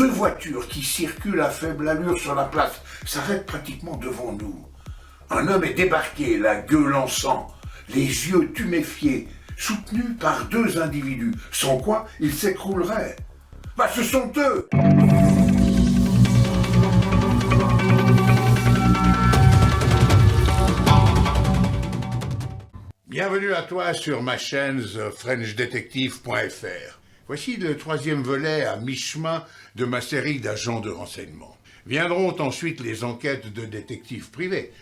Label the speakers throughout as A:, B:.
A: Deux voitures qui circulent à faible allure sur la place s'arrêtent pratiquement devant nous. Un homme est débarqué, la gueule en sang, les yeux tuméfiés, soutenu par deux individus, sans quoi il s'écroulerait. Ce sont eux! Bienvenue à toi sur ma chaîne FrenchDetective.fr. Voici le troisième volet à mi-chemin de ma série d'agents de renseignement. Viendront ensuite les enquêtes de détectives privés,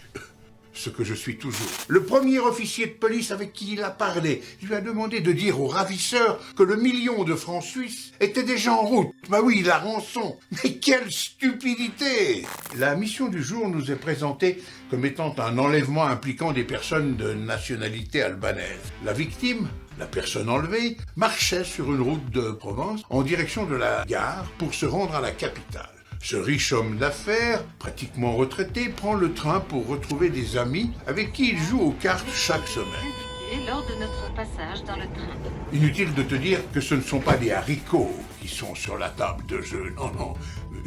A: ce que je suis toujours. Le premier officier de police avec qui il a parlé lui a demandé de dire aux ravisseurs que le million de francs suisses était déjà en route. Oui, la rançon. Mais quelle stupidité! La mission du jour nous est présentée comme étant un enlèvement impliquant des personnes de nationalité albanaise. La victime, la personne enlevée, marchait sur une route de Provence en direction de la gare pour se rendre à la capitale. Ce riche homme d'affaires, pratiquement retraité, prend le train pour retrouver des amis avec qui il joue aux cartes chaque semaine.
B: Lors de notre passage dans le train.
A: Inutile de te dire que ce ne sont pas des haricots qui sont sur la table de jeu. Non,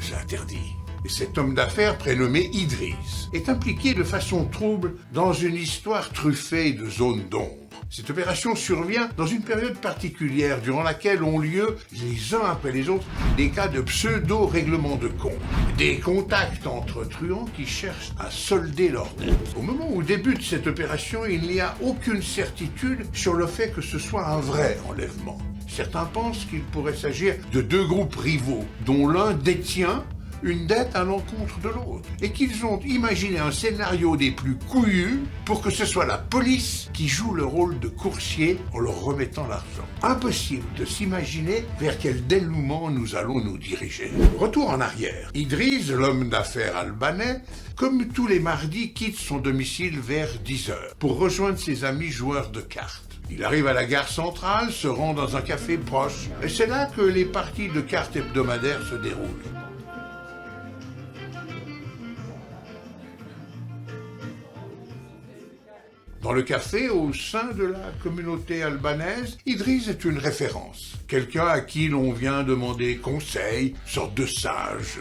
A: c'est interdit. Et cet homme d'affaires prénommé Idriss est impliqué de façon trouble dans une histoire truffée de zones d'ombre. Cette opération survient dans une période particulière durant laquelle ont lieu, les uns après les autres, des cas de pseudo-règlement de compte. Des contacts entre truands qui cherchent à solder leurs dettes. Au moment où débute cette opération, il n'y a aucune certitude sur le fait que ce soit un vrai enlèvement. Certains pensent qu'il pourrait s'agir de deux groupes rivaux, dont l'un détient une dette à l'encontre de l'autre, et qu'ils ont imaginé un scénario des plus couillus pour que ce soit la police qui joue le rôle de coursier en leur remettant l'argent. Impossible de s'imaginer vers quel dénouement nous allons nous diriger. Retour en arrière. Idriss, l'homme d'affaires albanais, comme tous les mardis, quitte son domicile vers 10h pour rejoindre ses amis joueurs de cartes. Il arrive à la gare centrale, se rend dans un café proche, et c'est là que les parties de cartes hebdomadaires se déroulent. Dans le café, au sein de la communauté albanaise, Idriss est une référence. Quelqu'un à qui l'on vient demander conseil, sorte de sage,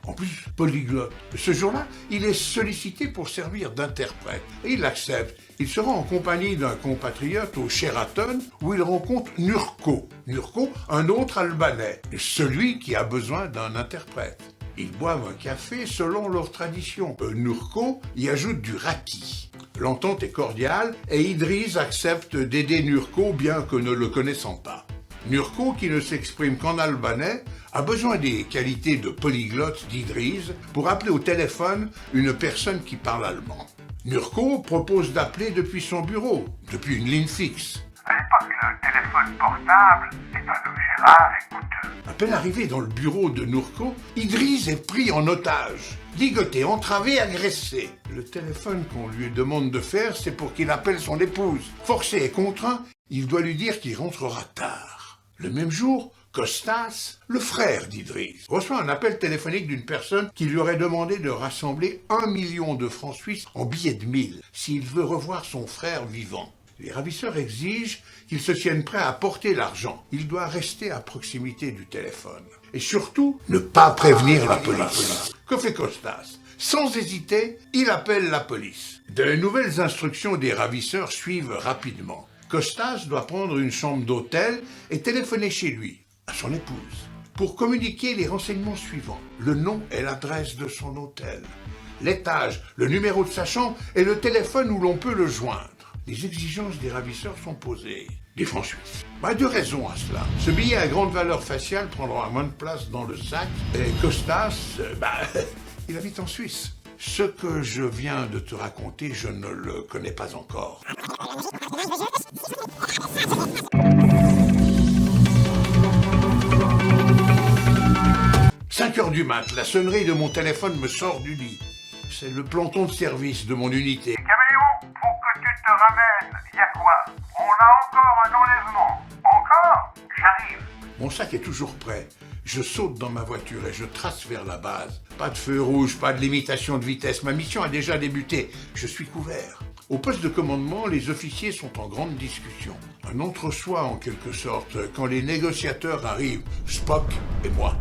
A: en plus polyglotte. Ce jour-là, il est sollicité pour servir d'interprète. Et il accepte. Il se rend en compagnie d'un compatriote au Sheraton où il rencontre Nurko. Nurko, un autre Albanais, celui qui a besoin d'un interprète. Ils boivent un café selon leur tradition. Nurko y ajoute du raki. L'entente est cordiale et Idriss accepte d'aider Nurko bien que ne le connaissant pas. Nurko, qui ne s'exprime qu'en albanais, a besoin des qualités de polyglotte d'Idriss pour appeler au téléphone une personne qui parle allemand. Nurko propose d'appeler depuis son bureau, depuis une ligne fixe.
C: À l'époque, le téléphone portable est un objet rare et coûteux.
A: À peine arrivé dans le bureau de Nurko, Idriss est pris en otage, ligoté, entravé, agressé. Le téléphone qu'on lui demande de faire, c'est pour qu'il appelle son épouse. Forcé et contraint, il doit lui dire qu'il rentrera tard. Le même jour, Kostas, le frère d'Idriss, reçoit un appel téléphonique d'une personne qui lui aurait demandé de rassembler 1 million de francs suisses en billets de 1000 s'il veut revoir son frère vivant. Les ravisseurs exigent qu'il se tienne prêt à porter l'argent. Il doit rester à proximité du téléphone. Et surtout, ne pas prévenir la police. Que fait Kostas? Sans hésiter, il appelle la police. De nouvelles instructions des ravisseurs suivent rapidement. Kostas doit prendre une chambre d'hôtel et téléphoner chez lui, à son épouse, pour communiquer les renseignements suivants. Le nom et l'adresse de son hôtel, l'étage, le numéro de sa chambre et le téléphone où l'on peut le joindre. Les exigences des ravisseurs sont posées. Des francs suisses. Deux raisons à cela. Ce billet à grande valeur faciale prendra moins de place dans le sac. Et Kostas, il habite en Suisse. Ce que je viens de te raconter, je ne le connais pas encore. 5h du mat, la sonnerie de mon téléphone me sort du lit. C'est le planton de service de mon unité.
C: Caméléon, faut que tu te ramènes. Y'a quoi? On a encore un enlèvement. Encore? J'arrive.
A: Mon sac est toujours prêt. Je saute dans ma voiture et je trace vers la base. Pas de feu rouge, pas de limitation de vitesse. Ma mission a déjà débuté. Je suis couvert. Au poste de commandement, les officiers sont en grande discussion. Un entre-soi en quelque sorte, quand les négociateurs arrivent, Spock et moi.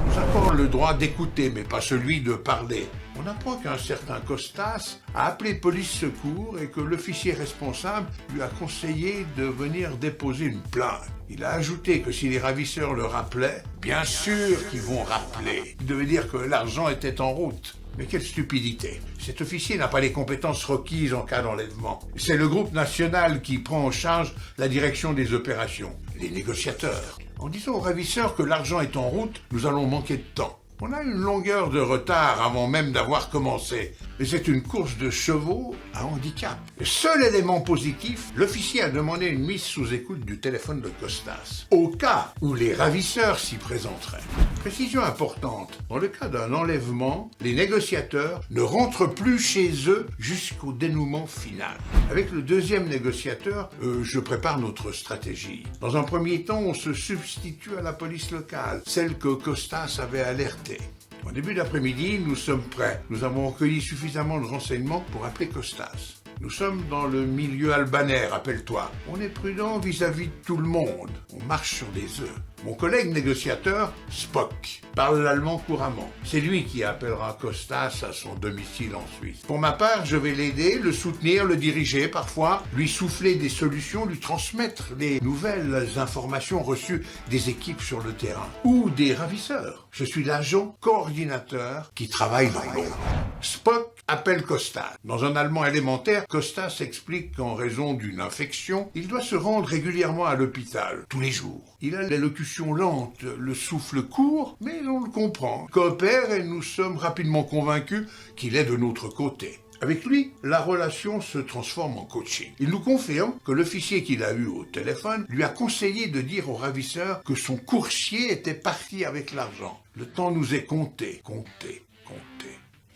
A: Nous accordons le droit d'écouter, mais pas celui de parler. On apprend qu'un certain Costas a appelé police secours et que l'officier responsable lui a conseillé de venir déposer une plainte. Il a ajouté que si les ravisseurs le rappelaient, bien sûr qu'ils vont rappeler. Il devait dire que l'argent était en route. Mais quelle stupidité. Cet officier n'a pas les compétences requises en cas d'enlèvement. C'est le groupe national qui prend en charge la direction des opérations, les négociateurs. En disant aux ravisseurs que l'argent est en route, nous allons manquer de temps. On a une longueur de retard avant même d'avoir commencé. Et c'est une course de chevaux à handicap. Le seul élément positif, l'officier a demandé une mise sous écoute du téléphone de Costas, au cas où les ravisseurs s'y présenteraient. Précision importante, dans le cas d'un enlèvement, les négociateurs ne rentrent plus chez eux jusqu'au dénouement final. Avec le deuxième négociateur, je prépare notre stratégie. Dans un premier temps, on se substitue à la police locale, celle que Costas avait alertée. En début d'après-midi, nous sommes prêts. Nous avons recueilli suffisamment de renseignements pour appeler Costas. Nous sommes dans le milieu albanais, rappelle-toi. On est prudent vis-à-vis de tout le monde. On marche sur des œufs. Mon collègue négociateur, Spock, parle l'allemand couramment. C'est lui qui appellera Costas à son domicile en Suisse. Pour ma part, je vais l'aider, le soutenir, le diriger parfois, lui souffler des solutions, lui transmettre les nouvelles informations reçues des équipes sur le terrain ou des ravisseurs. Je suis l'agent coordinateur qui travaille dans l'ombre. Spock appelle Costas. Dans un allemand élémentaire, Costas explique qu'en raison d'une infection, il doit se rendre régulièrement à l'hôpital, tous les jours. Il a l'élocution lente, le souffle court, mais on le comprend, coopère et nous sommes rapidement convaincus qu'il est de notre côté. Avec lui, la relation se transforme en coaching. Il nous confirme que l'officier qu'il a eu au téléphone lui a conseillé de dire au ravisseur que son coursier était parti avec l'argent. Le temps nous est compté.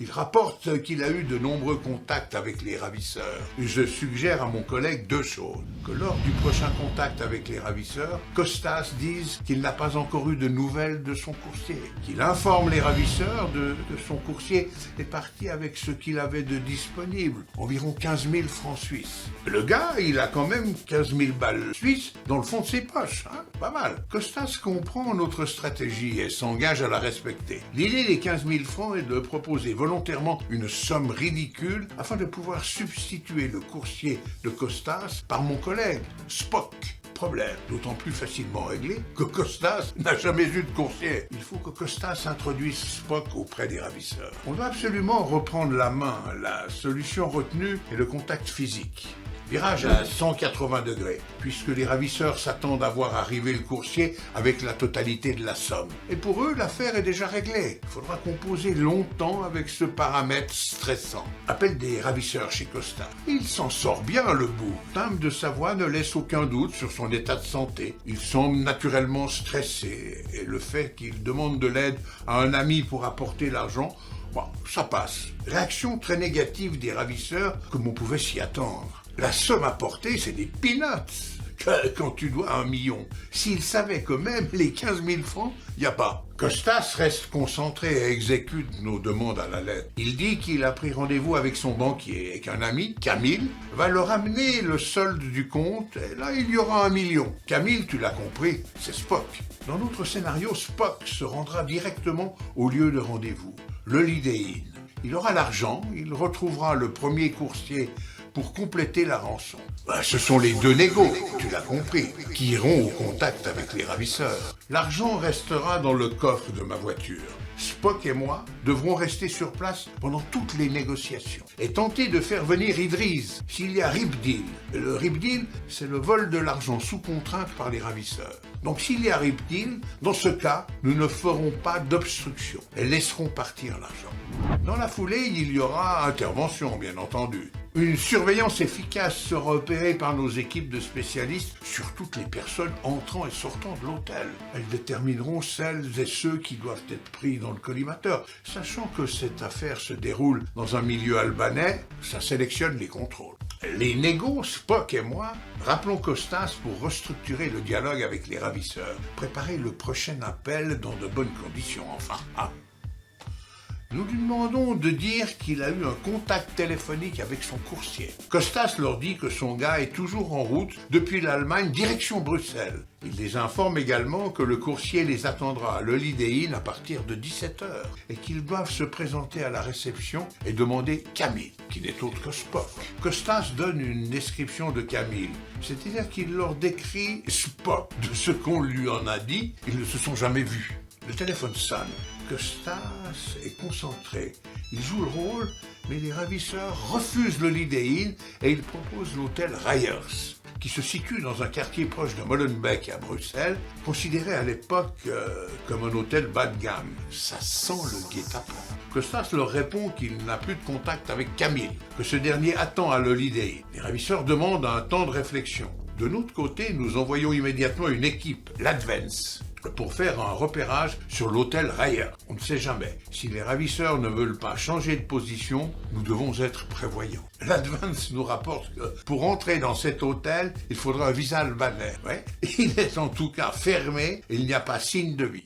A: Il rapporte qu'il a eu de nombreux contacts avec les ravisseurs. Je suggère à mon collègue deux choses. Que lors du prochain contact avec les ravisseurs, Costas dise qu'il n'a pas encore eu de nouvelles de son coursier. Qu'il informe les ravisseurs de son coursier est parti avec ce qu'il avait de disponible, environ 15 000 francs suisses. Le gars, il a quand même 15 000 balles suisses dans le fond de ses poches, hein? Pas mal. Costas comprend notre stratégie et s'engage à la respecter. L'idée des 15 000 francs est de proposer volontairement une somme ridicule afin de pouvoir substituer le coursier de Costas par mon collègue, Spock. Problème d'autant plus facilement réglé que Costas n'a jamais eu de coursier. Il faut que Costas introduise Spock auprès des ravisseurs. On doit absolument reprendre la main. La solution retenue est le contact physique. Virage à 180 degrés, puisque les ravisseurs s'attendent à voir arriver le coursier avec la totalité de la somme. Et pour eux, l'affaire est déjà réglée. Il faudra composer longtemps avec ce paramètre stressant. Appel des ravisseurs chez Costas. Il s'en sort bien, le bout. Le timbre de sa voix ne laisse aucun doute sur son état de santé. Il semble naturellement stressé, et le fait qu'il demande de l'aide à un ami pour apporter l'argent, bon, ça passe. Réaction très négative des ravisseurs, comme on pouvait s'y attendre. La somme apportée, c'est des peanuts quand tu dois 1 million. S'il savait que même les 15 000 francs, il n'y a pas. Costas reste concentré et exécute nos demandes à la lettre. Il dit qu'il a pris rendez-vous avec son banquier et qu'un ami, Camille, va leur amener le solde du compte et là, il y aura 1 million. Camille, tu l'as compris, c'est Spock. Dans notre scénario, Spock se rendra directement au lieu de rendez-vous, le Holiday Inn. Il aura l'argent, il retrouvera le premier coursier pour compléter la rançon. Ce sont les deux négos, tu l'as compris, qui iront au contact avec les ravisseurs. L'argent restera dans le coffre de ma voiture. Spock et moi devrons rester sur place pendant toutes les négociations et tenter de faire venir Idriss s'il y a rip deal. Le rip deal, c'est le vol de l'argent sous contrainte par les ravisseurs. Donc s'il y a rip deal, dans ce cas, nous ne ferons pas d'obstruction et laisserons partir l'argent. Dans la foulée, il y aura intervention, bien entendu. Une surveillance efficace sera opérée par nos équipes de spécialistes sur toutes les personnes entrant et sortant de l'hôtel. Elles détermineront celles et ceux qui doivent être pris dans le collimateur. Sachant que cette affaire se déroule dans un milieu albanais, ça sélectionne les contrôles. Les négos, Spock et moi, rappelons Costas pour restructurer le dialogue avec les ravisseurs. Préparer le prochain appel dans de bonnes conditions, enfin. Nous lui demandons de dire qu'il a eu un contact téléphonique avec son coursier. Costas leur dit que son gars est toujours en route depuis l'Allemagne direction Bruxelles. Il les informe également que le coursier les attendra à l'Holiday Inn à partir de 17h et qu'ils doivent se présenter à la réception et demander Camille, qui n'est autre que Spock. Costas donne une description de Camille, c'est-à-dire qu'il leur décrit Spock. De ce qu'on lui en a dit, ils ne se sont jamais vus. Le téléphone sonne. Costas est concentré. Il joue le rôle, mais les ravisseurs refusent l'Holiday Inn et ils proposent l'hôtel Reyers, qui se situe dans un quartier proche de Molenbeek à Bruxelles, considéré à l'époque comme un hôtel bas de gamme. Ça sent le guet-apens. Costas leur répond qu'il n'a plus de contact avec Camille, que ce dernier attend à l'Holiday Inn. Les ravisseurs demandent un temps de réflexion. De notre côté, nous envoyons immédiatement une équipe, l'Advance, pour faire un repérage sur l'hôtel Reyers. On ne sait jamais. Si les ravisseurs ne veulent pas changer de position, nous devons être prévoyants. L'Advance nous rapporte que pour entrer dans cet hôtel, il faudra un visa albanais. Ouais. Il est en tout cas fermé et il n'y a pas signe de vie.